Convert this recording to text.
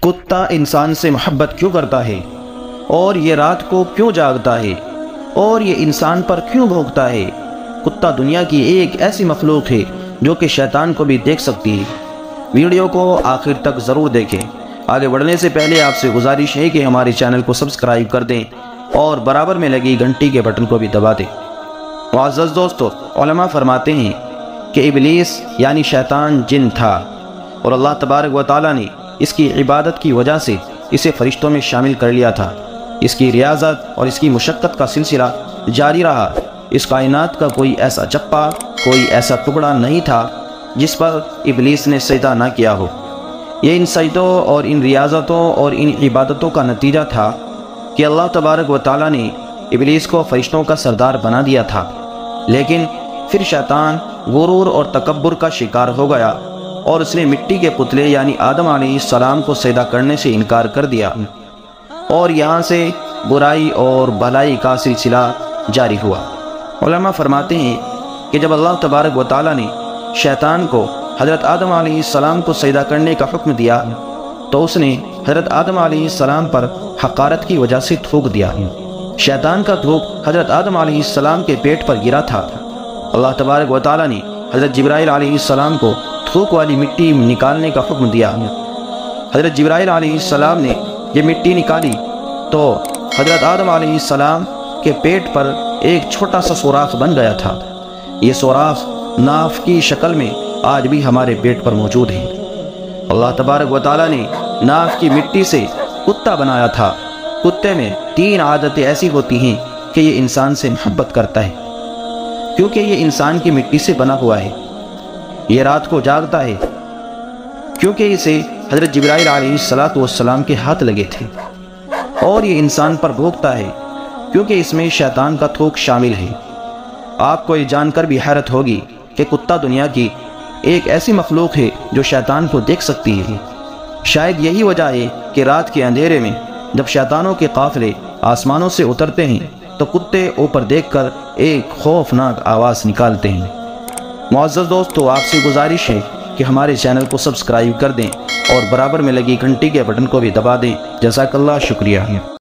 کتا انسان سے محبت کیوں کرتا ہے، اور یہ رات کو کیوں جاگتا ہے، اور یہ انسان پر کیوں بھونکتا ہے؟ کتا دنیا کی ایک ایسی مخلوق ہے جو کہ شیطان کو بھی دیکھ سکتی ہے۔ ویڈیو کو آخر تک ضرور دیکھیں۔ آگے بڑھنے سے پہلے آپ سے گزارش ہے کہ ہمارے چینل کو سبسکرائب کر دیں اور برابر میں لگی گھنٹی کے بٹن کو بھی دبا دیں۔ معزز دوستو، علماء فرماتے ہیں کہ ابلیس یعنی شیطان جن تھا، اور اللہ تبارک و تعالیٰ نے اس کی عبادت کی وجہ سے اسے فرشتوں میں شامل کر لیا تھا۔ اس کی ریاضت اور اس کی مشقت کا سلسلہ جاری رہا۔ اس کائنات کا کوئی ایسا چپا، کوئی ایسا ٹکڑا نہیں تھا جس پر ابلیس نے سجدہ نہ کیا ہو۔ یہ ان سجدوں اور ان ریاضتوں اور ان عبادتوں کا نتیجہ تھا کہ اللہ تبارک و تعالیٰ نے ابلیس کو فرشتوں کا سردار بنا دیا تھا، لیکن پھر شیطان غرور اور تکبر کا شکار ہو گیا اور اس نے مٹی کے پتلے یعنی آدم علیہ السلام کو سجدہ کرنے سے انکار کر دیا، اور یہاں سے برائی اور بھلائی کا سلسلہ جاری ہوا۔ علماء فرماتے ہیں کہ جب اللہ تبارک و تعالیٰ نے شیطان کو حضرت آدم علیہ السلام کو سجدہ کرنے کا حکم دیا تو اس نے حضرت آدم علیہ السلام پر حقارت کی وجہ سے تھوک دیا۔ شیطان کا تھوک حضرت آدم علیہ السلام کے پیٹ پر گرا تھا۔ اللہ تبارک و تعالیٰ نے حضرت جبرائیل علیہ السلام کو تھوک والی مٹی نکالنے کا حکم دیا۔ حضرت جبرائیل علیہ السلام نے یہ مٹی نکالی تو حضرت آدم علیہ السلام کے پیٹ پر ایک چھوٹا سا سوراخ بن گیا تھا۔ یہ سوراخ ناف کی شکل میں آج بھی ہمارے پیٹ پر موجود ہے۔ اللہ تبارک و تعالیٰ نے ناف کی مٹی سے کتا بنایا تھا۔ کتے میں 3 عادتیں ایسی ہوتی ہیں کہ یہ انسان سے محبت کرتا ہے، کیونکہ یہ انسان کی مٹی سے بنا ہوا ہے۔ یہ رات کو جاگتا ہے کیونکہ اسے حضرت جبرائیل علیہ السلام کے ہاتھ لگے تھے، اور یہ انسان پر بھونکتا ہے کیونکہ اس میں شیطان کا تھوک شامل ہے۔ آپ کو یہ جان کر بھی حیرت ہوگی کہ کتا دنیا کی ایک ایسی مخلوق ہے جو شیطان کو دیکھ سکتی ہے۔ شاید یہی وجہ ہے کہ رات کے اندھیرے میں جب شیطانوں کے قافلے آسمانوں سے اترتے ہیں تو کتے اوپر دیکھ کر ایک خوفناک آواز نکالتے ہیں۔ معزز دوستو، آپ سے گزارش ہے کہ ہمارے چینل کو سبسکرائب کر دیں اور برابر میں لگی گھنٹی کے بٹن کو بھی دبا دیں۔ جزاک اللہ، شکریہ۔